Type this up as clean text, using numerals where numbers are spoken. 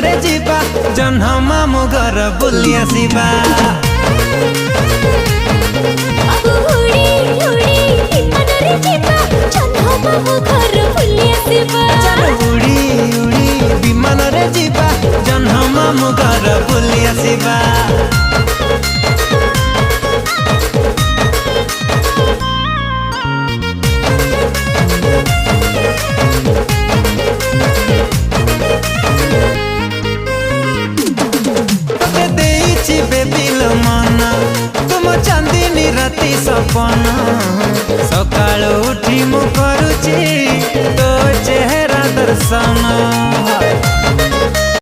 रे जीवा जन्ह मामु घर बुली आसीबा। अब उड़ी उड़ी विमान रे जीवा जन्ह मामु घर बुली आसीबा। उड़ी उड़ी विमान रे जीवा जन्ह मामु घर बुली आसीबा। तुम चांदनी राति सपना सकाल उठी मु करुची तो चेहरा दर्शन।